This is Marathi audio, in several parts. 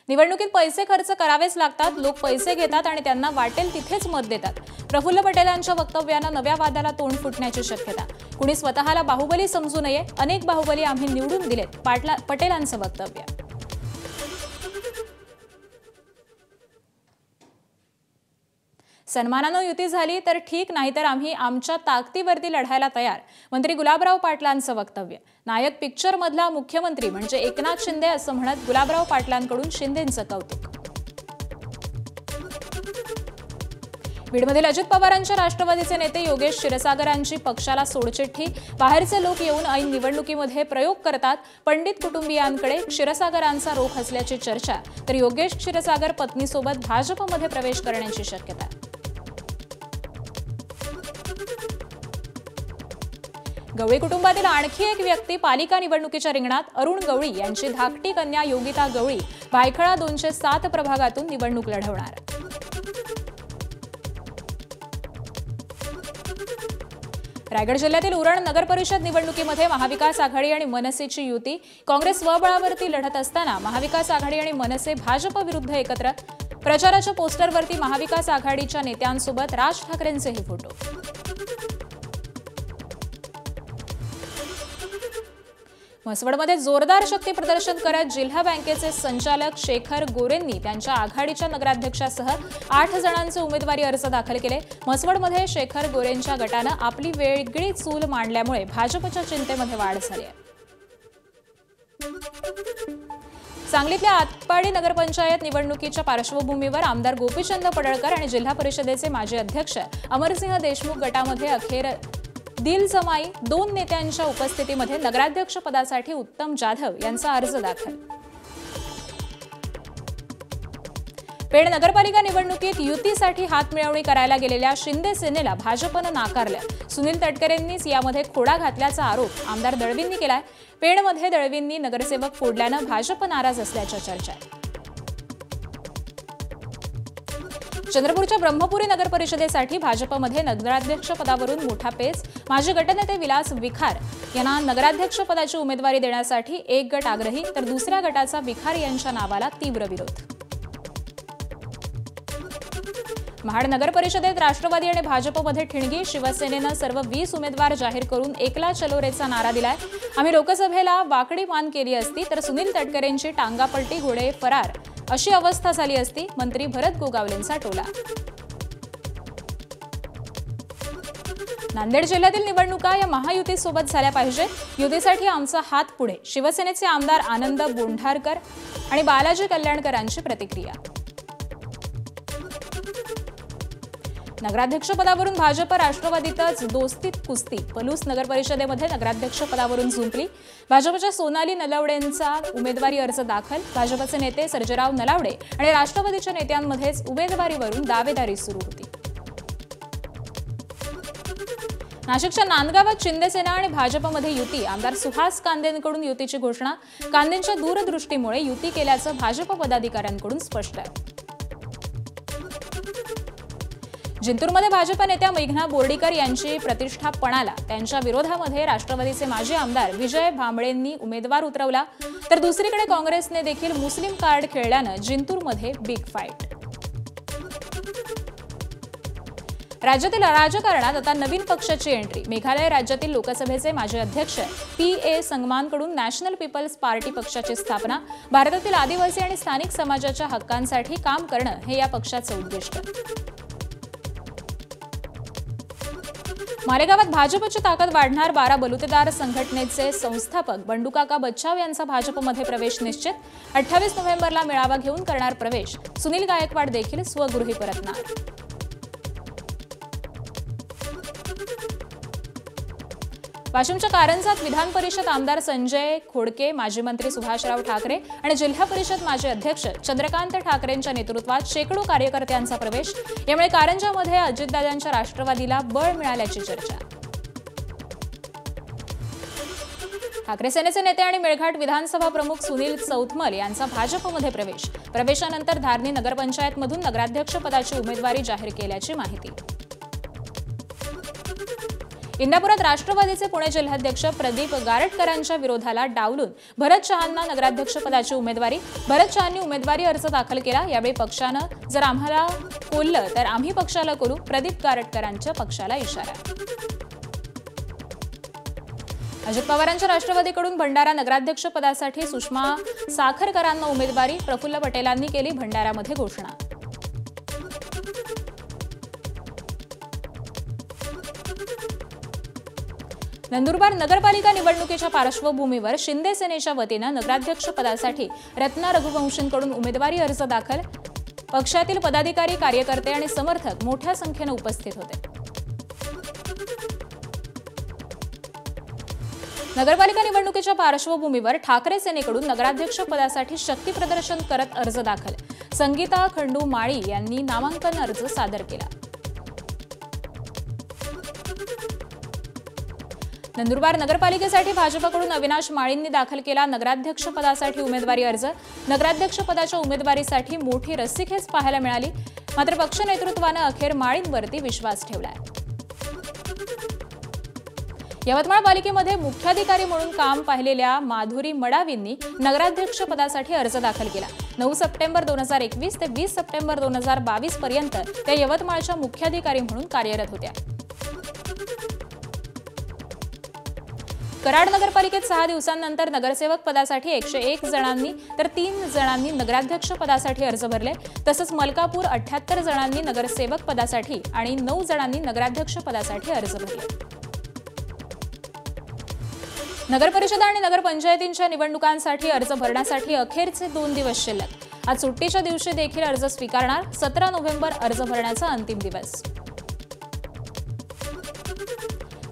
निवडणुकीत पैसे खर्च करावेच लागतात, लोक पैसे घेतात आणि त्यांना वाटेल तिथेच मत देतात। प्रफुल्ल पटेलांच्या वक्तव्यानं नव्या वादाला तोंड फुटण्याची शक्यता। कुणी स्वतःला बाहुबली समजू नये, अनेक बाहुबली आम्ही निवडून दिलेत, पटेलांचं वक्तव्य। सन्मानानं युती झाली तर ठीक, नाहीतर आम्ही आमच्या ताकदीवरती लढायला तयार, मंत्री गुलाबराव पाटलांचं वक्तव्य। नायक पिक्चर मधला मुख्यमंत्री म्हणजे एकनाथ शिंदे असं म्हणत गुलाबराव पाटलांकडून शिंदेंचं कौतुक। बीडमधील अजित पवारांच्या राष्ट्रवादीचे नेते योगेश क्षीरसागरांची पक्षाला सोडचिठ्ठी। बाहेरचे लोक येऊन ऐन निवडणुकीमध्ये प्रयोग करतात, पंडित कुटुंबियांकडे क्षीरसागरांचा रोख असल्याची चर्चा, तर योगेश क्षीरसागर पत्नीसोबत भाजपमध्ये प्रवेश करण्याची शक्यता। गवळी कुटुंबातील आणखी एक व्यक्ती पालिका निवडणुकीच्या रिंगणात। अरुण गवळी यांची धाकटी कन्या योगिता गवळी भायखळा 207 प्रभागातून निवडणूक लढवणार। रायगड जिल्ह्यातील उरण नगर परिषद निवडणुकीमध्ये महाविकास आघाडी आणि मनसेची युती। काँग्रेस स्वबळावरती लढत असताना महाविकास आघाडी आणि मनसे भाजप विरुद्ध एकत्र। प्रचाराच्या पोस्टरवरती महाविकास आघाडीच्या नेत्यांसोबत राज ठाकरेंचेही फोटो। म्हसवडमध्ये जोरदार शक्ती प्रदर्शन करत जिल्हा बँकेचे संचालक शेखर गोरेंनी त्यांच्या आघाडीच्या नगराध्यक्षासह 8 जणांचे उमेदवारी अर्ज दाखल केले। म्हसवडमध्ये शेखर गोरेंच्या गटानं आपली वेगळी चूल मांडल्यामुळे भाजपच्या चिंतेमध्ये वाढ झाली आहे। सांगलीतल्या आटपाडी नगरपंचायत निवडणुकीच्या पार्श्वभूमीवर आमदार गोपीचंद पडळकर आणि जिल्हा परिषदेचे माजी अध्यक्ष अमरसिंह देशमुख गटामध्ये अखेर दिलजमाई। 2 नेत्यांच्या उपस्थितीमध्ये नगराध्यक्ष पदासाठी उत्तम जाधव यांचा अर्ज दाखल। पेड नगरपालिका निवडणुकीत युतीसाठी हातमिळवणी करायला गेलेल्या शिंदे सेनेला भाजपनं नाकारलं। सुनील तटकरेंनीच यामध्ये खोडा घातल्याचा आरोप आमदार दळवींनी केलाय। पेडमध्ये दळवींनी नगरसेवक फोडल्यानं भाजप नाराज असल्याच्या चर्चा आहे। चंद्रपूरच्या ब्रह्मपुरी नगर परिषदेसाठी भाजपमध्ये नगराध्यक्ष पदावरून मोठा पेच। माजी गटनेते विलास विखार यांना नगराध्यक्ष पदाची उमेदवारी देण्यासाठी एक गट आग्रही, तर दुसऱ्या गटाचा विखार यांच्या नावाला तीव्र विरोध। महाड नगर परिषदेत राष्ट्रवादी आणि भाजपमध्ये ठिणगी। शिवसेनेनं सर्व 20 उमेदवार जाहीर करून एकला चलोरेचा नारा दिलाय। आम्ही लोकसभेला वाकडी मान केली असती तर सुनील तटकरेंची टांगापलटी, घोडे फरार अशी अवस्था झाली असती, मंत्री भरत गोगावलेंचा टोला। नांदेड जिल्ह्यातील निवडणुका या महायुतीसोबत झाल्या पाहिजेत, युतीसाठी आमचा हात पुढे, शिवसेनेचे आमदार आनंद बोंढारकर आणि बालाजी कल्याणकरांची प्रतिक्रिया। नगराध्यक्ष पदावरून भाजप राष्ट्रवादीतच दोस्तीत कुस्ती। पलूस नगर परिषदेमध्ये नगराध्यक्ष पदावरून झुंपली। भाजपच्या सोनाली नलावडेंचा उमेदवारी अर्ज दाखल। भाजपचे नेते सर्जेराव नलावडे आणि राष्ट्रवादीच्या नेत्यांमध्येच उमेदवारीवरून दावेदारी सुरू होती। नाशिकच्या नांदगावात शिंदेसेना आणि भाजपमध्ये युती। आमदार सुहास कांदेंकडून युतीची घोषणा। कांदेंच्या दूरदृष्टीमुळे युती केल्याचं भाजप पदाधिकाऱ्यांकडून स्पष्ट आहे। जिंतूरमध्ये भाजप नेत्या मेघना बोर्डीकर यांची प्रतिष्ठा पणाला। त्यांच्या विरोधामध्ये राष्ट्रवादीचे माजी आमदार विजय भांबळेंनी उमेदवार उतरवला, तर दुसरीकडे काँग्रेसने देखील मुस्लिम कार्ड खेळल्यानं जिंतूरमध्ये बिग फाईट। राज्यातील राजकारणात आता नवीन पक्षाची एंट्री। मेघालय राज्यातील लोकसभेचे माजी अध्यक्ष PA संगमांकडून नॅशनल पीपल्स पार्टी पक्षाची स्थापना। भारतातील आदिवासी आणि स्थानिक समाजाच्या हक्कांसाठी काम करणं हे या पक्षाचं उद्दिष्ट। मालेगावात भाजपची ताकद वाढणार। 12 बलुतेदार संघटनेचे संस्थापक बंडूकाका बच्चाव यांचा भाजपमध्ये प्रवेश निश्चित। 28 नोव्हेंबरला मेळावा घेऊन करणार प्रवेश। सुनील गायकवाड देखील स्वगृही परतणार। वाशिमच्या कारंजात विधान परिषद आमदार संजय खोडके, माजी मंत्री सुभाषराव ठाकरे आणि जिल्हा परिषद माजी अध्यक्ष चंद्रकांत ठाकरेंच्या नेतृत्वात शेकडो कार्यकर्त्यांचा प्रवेश। यामुळे कारंजामध्ये अजितदादांच्या राष्ट्रवादीला बळ मिळाल्याची चर्चा। ठाकरे सेनेचे नेते आणि मेळघाट विधानसभा प्रमुख सुनील चौथमल यांचा भाजपमध्ये प्रवेश। प्रवेशानंतर धारणी नगरपंचायतमधून नगराध्यक्ष पदाची उमेदवारी जाहीर केल्याची माहिती। इंदापुरात राष्ट्रवादीचे पुणे जिल्हाध्यक्ष प्रदीप गारटकरांच्या विरोधाला डावलून भरत शहांना नगराध्यक्षपदाची उमेदवारी. भरत शहांनी उमेदवारी अर्ज दाखल केला. यावेळी पक्षानं जर आम्हाला कोल्लं तर आम्ही पक्षाला कोलू, प्रदीप गारटकरांच्या पक्षाला इशारा. अजित पवारांच्या राष्ट्रवादीकडून भंडारा नगराध्यक्षपदासाठी सुषमा साखरकरांना उमेदवारी. प्रफुल्ल पटेलांनी केली भंडाऱ्यामध्ये घोषणा. नंदुरबार नगरपालिका निवडणुकीच्या पार्श्वभूमीवर शिंदे सेनेच्या वतीनं नगराध्यक्षपदासाठी रत्ना रघुवंशींकडून उमेदवारी अर्ज दाखल. पक्षातील पदाधिकारी, कार्यकर्ते आणि समर्थक मोठ्या संख्येने उपस्थित होते. नगरपालिका निवडणुकीच्या पार्श्वभूमीवर ठाकरे सेनेकडून नगराध्यक्षपदासाठी शक्ती प्रदर्शन करत अर्ज दाखल. संगीता खंडू माळी यांनी नामांकन अर्ज सादर केला. नंदुरबार नगरपालिकेसाठी भाजपकडून अविनाश माळींनी दाखल केला नगराध्यक्षपदासाठी उमेदवारी अर्ज. नगराध्यक्षपदाच्या उमेदवारीसाठी मोठी रस्सीखेच पाहायला मिळाली. मात्र पक्ष नेतृत्वानं अखेर माळींवरती विश्वास ठेवलाय. यवतमाळ पालिकेमध्ये मुख्याधिकारी म्हणून काम पाहिलेल्या माधुरी मडावींनी नगराध्यक्षपदासाठी अर्ज दाखल केला. 9 सप्टेंबर 2021 ते 20 सप्टेंबर 2022 पर्यंत त्या यवतमाळच्या मुख्याधिकारी म्हणून कार्यरत होत्या. कराड नगरपालिकेत 6 दिवसांनंतर नगरसेवक पदासाठी 101 जणांनी तर 3 जणांनी नगराध्यक्ष पदासाठी अर्ज भरले. तसंच मलकापूर 78 जणांनी नगरसेवक पदासाठी आणि 9 जणांनी नगराध्यक्ष पदासाठी अर्ज भरले. नगरपरिषद आणि नगरपंचायतींच्या निवडणुकांसाठी अर्ज भरण्यासाठी अखेरचे 2 दिवस शिल्लक. आज सुट्टीच्या दिवशी देखील अर्ज स्वीकारणार. 17 नोव्हेंबर अर्ज भरण्याचा अंतिम दिवस.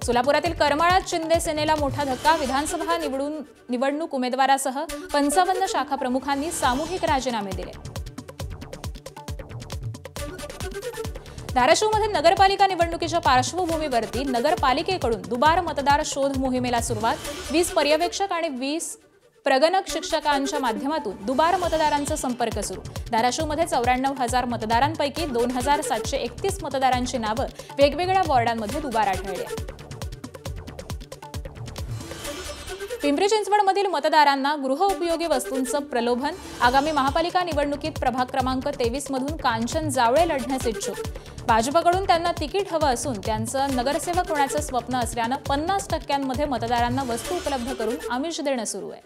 सोलापुरातील करमाळात शिंदे सेनेला मोठा धक्का. विधानसभा निवडणूक उमेदवारासह 55 शाखा प्रमुखांनी सामूहिक राजीनामे दिले. धाराशिवमध्ये नगरपालिका निवडणुकीच्या पार्श्वभूमीवरती नगरपालिकेकडून दुबार मतदार शोध मोहिमेला सुरुवात. 20 पर्यवेक्षक आणि 20 प्रगणक शिक्षकांच्या माध्यमातून दुबार मतदारांचा संपर्क सुरू. धाराशिवमध्ये 94,000 मतदारांपैकी 2,731 मतदारांची नावं वेगवेगळ्या वॉर्डांमध्ये दुबार आढळली. पिंपरी चिंचवडमधील मतदारांना गृहउपयोगी वस्तूंचं प्रलोभन. आगामी महापालिका निवडणुकीत प्रभाग क्रमांक 23 मधून कांचन जावळे लढण्यास इच्छुक. भाजपकडून त्यांना तिकीट हवं असून त्यांचं नगरसेवक होण्याचं स्वप्न असल्यानं 50% मतदारांना वस्तू उपलब्ध करून आमिष देणं सुरू आहे.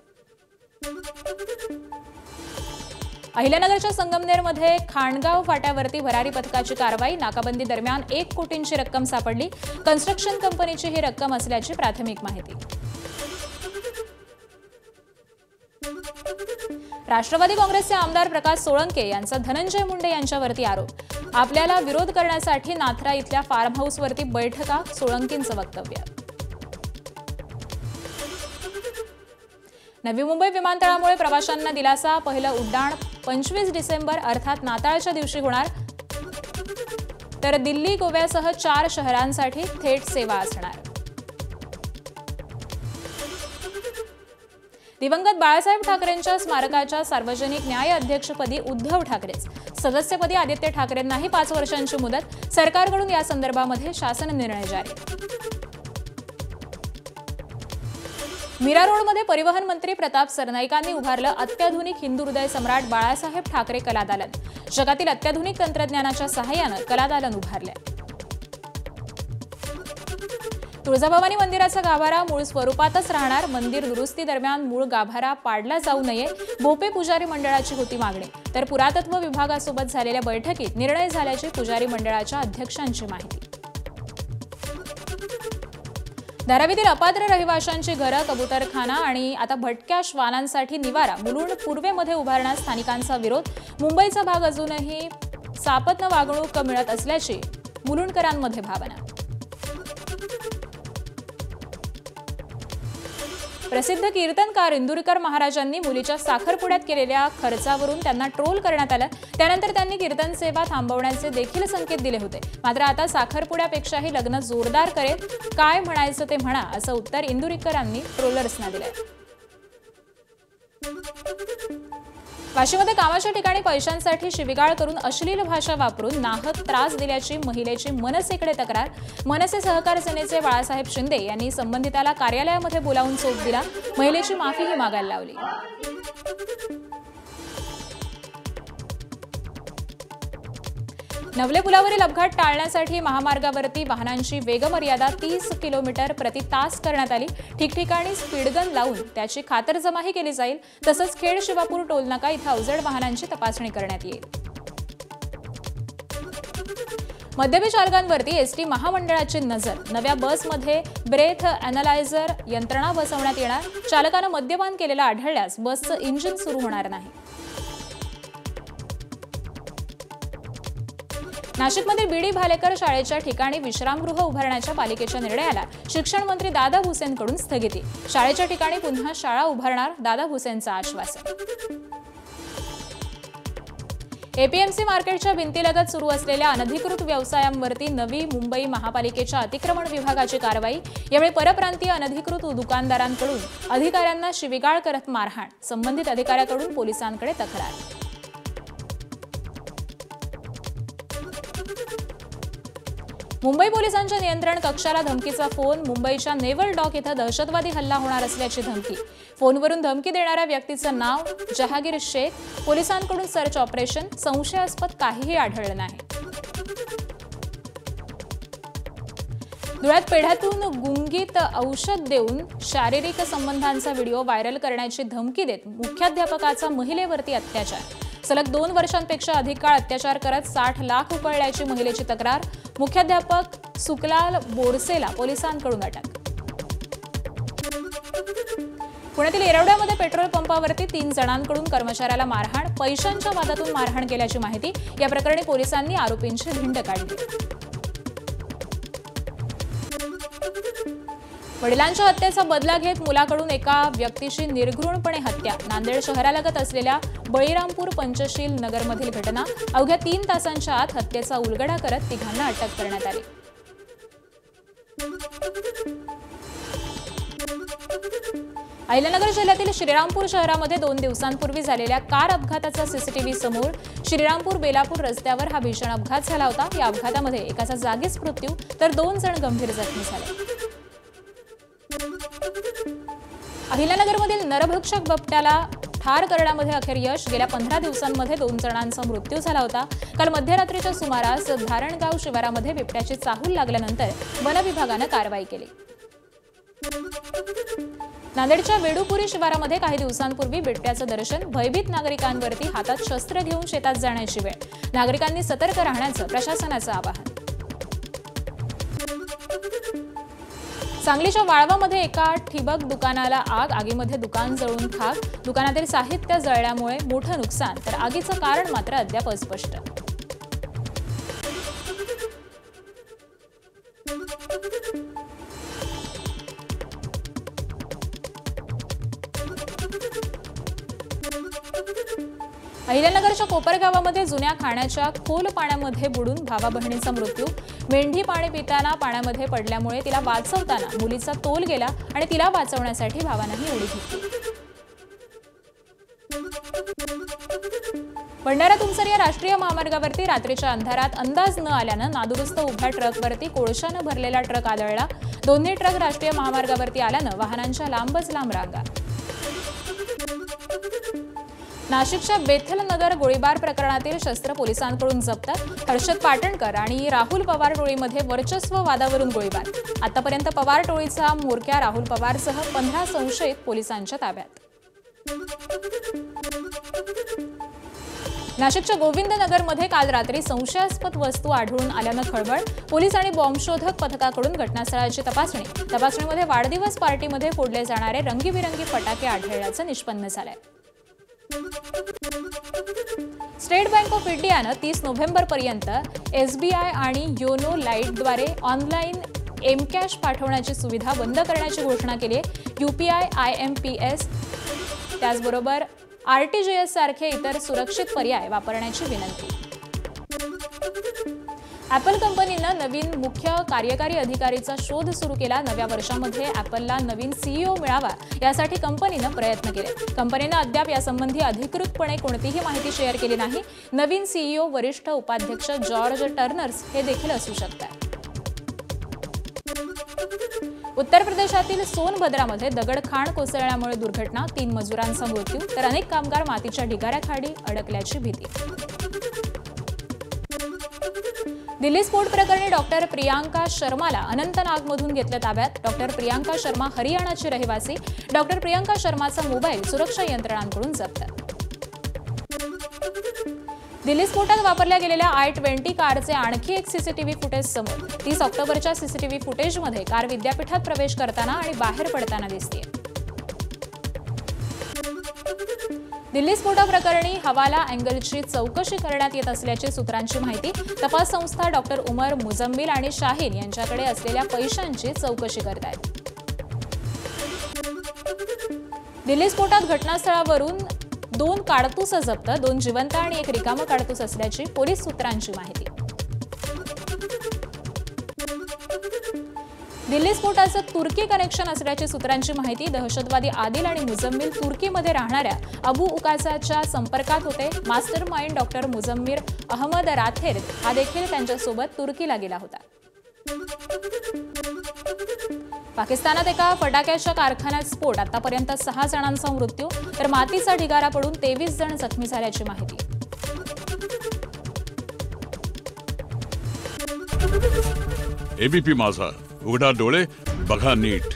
अहिल्यानगरच्या संगमनेरमध्ये खाणगाव फाट्यावरती भरारी पथकाची कारवाई. नाकाबंदी दरम्यान 1 कोटींची रक्कम सापडली. कन्स्ट्रक्शन कंपनीची ही रक्कम असल्याची प्राथमिक माहिती. राष्ट्रवादी काँग्रेसचे आमदार प्रकाश सोळंके यांचा धनंजय मुंडे यांच्यावरती आरोप. आपल्याला विरोध करण्यासाठी नाथरा इथल्या फार्म हाऊसवरती बैठका. सोळंकेंचं वक्तव्य. नवी मुंबई विमानतळामुळे प्रवाशांना दिलासा. पहिलं उड्डाण 25 डिसेंबर अर्थात नाताळच्या दिवशी होणार. तर दिल्ली, गोव्यासह 4 शहरांसाठी थेट सेवा असणार. दिवंगत बाळासाहेब ठाकरेंच्या स्मारकाच्या सार्वजनिक न्याय अध्यक्षपदी उद्धव ठाकरेच. सदस्यपदी आदित्य ठाकरेंनाही 5 वर्षांची मुदत. सरकारकडून या संदर्भामध्ये शासन निर्णय जारी. मीरा रोडमध्ये परिवहन मंत्री प्रताप सरनाईकांनी उभारलं अत्याधुनिक हिंदू हृदय सम्राट बाळासाहेब ठाकरे कलादालन. जगातील अत्याधुनिक तंत्रज्ञानाच्या सहाय्यानं कलादालन उभारलं. तुळजाभवानी मंदिराचा गाभारा मूळ स्वरूपातच राहणार. मंदिर दुरुस्ती दरम्यान मूळ गाभारा पाडला जाऊ नये. भोपे पुजारी मंडळाची होती मागणी. तर पुरातत्व विभागासोबत झालेल्या बैठकीत निर्णय झाल्याची पुजारी मंडळाच्या अध्यक्षांची माहिती. धारावीतील अपात्र रहिवाशांची घरं, कबुतरखाना आणि आता भटक्या श्वानांसाठी निवारा मुलुंड पूर्वेमध्ये उभारण्यास स्थानिकांचा विरोध. मुंबईचा भाग अजूनही सापत्न वागणूक मिळत असल्याची मुलुंडकरांमध्ये भावना. प्रसिद्ध कीर्तनकार इंदुरीकर महाराजांनी मुलीच्या साखरपुड्यात केलेल्या खर्चावरून त्यांना ट्रोल करण्यात आलं. त्यानंतर त्यांनी कीर्तन सेवा थांबवण्याचे देखील संकेत दिले होते. मात्र आता साखरपुड्यापेक्षाही लग्न जोरदार करेल. काय म्हणायचं ते म्हणा असं उत्तर इंदुरीकरांनी ट्रोलर्सना दिलंय. वाशीमध्ये कामाच्या ठिकाणी पैशांसाठी शिवीगाळ करून अश्लील भाषा वापरून नाहक त्रास दिल्याची महिलेची मनसेकडे तक्रार। मनसे सहकार सेनेचे बाळासाहेब शिंदे यांनी संबंधिताला कार्यालयामध्ये बोलावून चोप दिला। महिलेची माफीही मागायला लावली। नवले पुलावरील अपघात टाळण्यासाठी महामार्गावरती वाहनांची वेगमर्यादा 30 किलोमीटर प्रति तास करण्यात आली। ठिकठिकाणी स्पीडगन लावून त्याची खातरजमाही केली जाईल। तसंच खेड शिवापूर टोलनाका इथं अवजड वाहनांची तपासणी करण्यात येईल। मद्यपी चालकांवरती एसटी महामंडळाची नजर। नव्या बसमध्ये ब्रेथ अॅनालायझर यंत्रणा बसवण्यात येणार। चालकानं मद्यपान केलेलं आढळल्यास बसचं इंजिन सुरू होणार नाही। नाशिकमधील बीडी भालेकर शाळेच्या ठिकाणी विश्रामगृह उभारण्याच्या पालिकेच्या निर्णयाला शिक्षण मंत्री दादा भुसेंकडून स्थगिती। शाळेच्या ठिकाणी पुन्हा शाळा उभारणार, दादा भुसेंचं आश्वासन। एपीएमसी मार्केटच्या भिंतीलगत सुरू असलेल्या अनधिकृत व्यवसायांवरती नवी मुंबई महापालिकेच्या अतिक्रमण विभागाची कारवाई। यावेळी परप्रांतीय अनधिकृत दुकानदारांकडून अधिकाऱ्यांना शिवीगाळ करत मारहाण। संबंधित अधिकाऱ्याकडून पोलिसांकडे तक्रार। मुंबई पोलिसांच्या नियंत्रण कक्षाला धमकीचा फोन। मुंबईच्या नेव्हल डॉक इथं दहशतवादी हल्ला होणार असल्याची धमकी। फोनवरून धमकी देणाऱ्या व्यक्तीचं नाव जहागीर शेख। पोलिसांकडून सर्च ऑपरेशन। संशयास्पद काहीही आढळलं नाही। धुळ्यात पेढ्यातून गुंगीत औषध देऊन शारीरिक संबंधांचा व्हिडिओ व्हायरल करण्याची धमकी देत मुख्याध्यापकाचा महिलेवरती अत्याचार। सलग 2 वर्षांपेक्षा अधिक काळ अत्याचार करत 60 लाख उकळल्याची महिलेची तक्रार। मुख्याध्यापक सुकलाल बोरसेला पोलिसांकडून अटक। पुण्यातील येरवड्यामध्ये पेट्रोल पंपावरती 3 जणांकडून कर्मचाऱ्याला मारहाण। पैशांच्या वादातून मारहाण केल्याची माहिती। या प्रकरणी पोलिसांनी आरोपींची धिंड काढली। वडिलांच्या हत्येचा बदला घेत मुलाकडून एका व्यक्तीची निर्घृणपणे हत्या। नांदेड शहरालगत असलेल्या बळीरामपूर पंचशील नगरमधील घटना। अवघ्या 3 तासांच्या आत हत्येचा उलगडा करत तिघांना अटक करण्यात आली। अहिल्यानगर जिल्ह्यातील श्रीरामपूर शहरामध्ये 2 दिवसांपूर्वी झालेल्या कार अपघाताचा सीसीटीव्ही समोर। श्रीरामपूर बेलापूर रस्त्यावर हा भीषण अपघात झाला होता। या अपघातामध्ये एकाचा जागीच मृत्यू तर 2 जण गंभीर जखमी झाले। अहिल्यानगरमधील नरभक्षक बिबट्याला ठार करण्यामध्ये अखेर यश। गेल्या 15 दिवसांमध्ये 2 जणांचा मृत्यू झाला होता। काल मध्यरात्रीच्या सुमारास धारणगाव शिवारामध्ये बिबट्याची चाहूल लागल्यानंतर वन विभागानं कारवाई केली। नांदेडच्या वेडूपुरी शिवारामध्ये काही दिवसांपूर्वी बिबट्याचं दर्शन। भयभीत नागरिकांवरती हातात शस्त्र घेऊन शेतात जाण्याची वेळ। नागरिकांनी सतर्क राहण्याचं प्रशासनाचं आवाहन। सांगलीच्या वाळवामध्ये एका ठिबक दुकानाला आग। आगीमध्ये दुकान जळून खाक। दुकानातील साहित्य जळल्यामुळे मोठं नुकसान, तर आगीचं कारण मात्र अद्याप अस्पष्ट। अहिल्यानगरच्या कोपरगावामध्ये जुन्या खाण्याच्या खोल पाण्यामध्ये बुडून भावा बहिणीचा मृत्यू। मेंढी पाणी पिताना पाण्यामध्ये पडल्यामुळे तिला वाचवताना मुलीचा तोल गेला आणि तिला वाचवण्यासाठी भावानंही उडी घेतली। भंडारा तुमसर या राष्ट्रीय महामार्गावरती रात्रीच्या अंधारात अंदाज न आल्यानं नादुरुस्त उभ्या ट्रकवरती कोळशानं भरलेला ट्रक आदळला। दोन्ही ट्रक राष्ट्रीय महामार्गावरती आल्यानं वाहनांच्या लांबच लांब रांगा। नाशिकच्या बेथलनगर गोळीबार प्रकरणातील शस्त्र पोलिसांकडून जप्त। हर्षद पाटणकर आणि राहुल पवार टोळीमध्ये वर्चस्व वादावरून गोळीबार। आतापर्यंत पवार टोळीचा म्होरक्या राहुल पवारसह 15 संशयित पोलिसांच्या ताब्यात। नाशिकच्या गोविंदनगरमध्ये काल रात्री संशयास्पद वस्तू आढळून आल्यानं खळबळ। पोलीस आणि बॉम्बशोधक पथकाकडून घटनास्थळाची तपासणी। तपासणीमध्ये वाढदिवस पार्टीमध्ये फोडले जाणारे रंगीबिरंगी फटाके आढळल्याचं निष्पन्न झालंय। स्टेट बँक ऑफ इंडियानं 30 नोव्हेंबरपर्यंत एसबीआय आणि योनो लाईटद्वारे ऑनलाईन एमकॅश पाठवण्याची सुविधा बंद करण्याची घोषणा केली आहे। यूपीआय, आयएमपीएस त्याचबरोबर आरटीजीएस सारखे इतर सुरक्षित पर्याय वापरण्याची विनंती। ॲपल कंपनीनं नवीन मुख्य कार्यकारी अधिकारीचा शोध सुरू केला। नव्या वर्षामध्ये ॲपलला नवीन सीईओ मिळावा यासाठी कंपनीनं प्रयत्न केले। कंपनीनं अद्याप यासंबंधी अधिकृतपणे कोणतीही माहिती शेअर केली नाही। नवीन सीईओ वरिष्ठ उपाध्यक्ष जॉर्ज टर्नर्स हे देखील असू शकतात। उत्तर प्रदेशातील सोनभद्रामध्ये दगडखाण कोसळल्यामुळे दुर्घटना, 3 मजुरांचा मृत्यू तर अनेक कामगार मातीच्या ढिगाऱ्याखाली अडकल्याची भीती। दिल्ली स्फोट प्रकरणी डॉक्टर प्रियांका शर्माला अनंतनागमधून घेतलं ताब्यात। डॉक्टर प्रियांका शर्मा हरियाणाची रहिवासी। डॉक्टर प्रियांका शर्माचा मोबाईल सुरक्षा यंत्रणांकडून जप्त। दिल्ली स्फोटात वापरल्या गेलेल्या i20 कारचे आणखी एक सीसीटीव्ही फुटेज समोर। 30 ऑक्टोबरच्या सीसीटीव्ही फुटेजमध्ये कार विद्यापीठात प्रवेश करताना आणि बाहेर पडताना दिसते। दिल्ली स्फोटाप्रकरणी हवाला अँगलची चौकशी करण्यात येत असल्याची सूत्रांची माहिती। तपास संस्था डॉक्टर उमर मुजम्मिल आणि शाहीन यांच्याकडे असलेल्या पैशांची चौकशी करत आहेत। दिल्ली स्फोटात घटनास्थळावरून 2 काडतूस जप्त, 2 जिवंत आणि 1 रिकामं काडतूस असल्याची पोलीस सूत्रांची माहिती। दिल्ली स्फोटाचं तुर्की कनेक्शन असल्याची सूत्रांची माहिती। दहशतवादी आदिल आणि मुजम्मिल तुर्कीमध्ये राहणाऱ्या अबू उकासाच्या संपर्कात होते। मास्टर माइंड डॉक्टर मुजम्मिर अहमद राथेर हा देखील त्यांच्यासोबत तुर्कीला गेला होता। पाकिस्तानात एका फटाक्याच्या कारखान्यात स्फोट, आतापर्यंत 6 जणांचा मृत्यू तर मातीचा ढिगारा पडून 23 जण जखमी झाल्याची माहिती। एबीपी माझा, उघडा डोळे बघा नीट।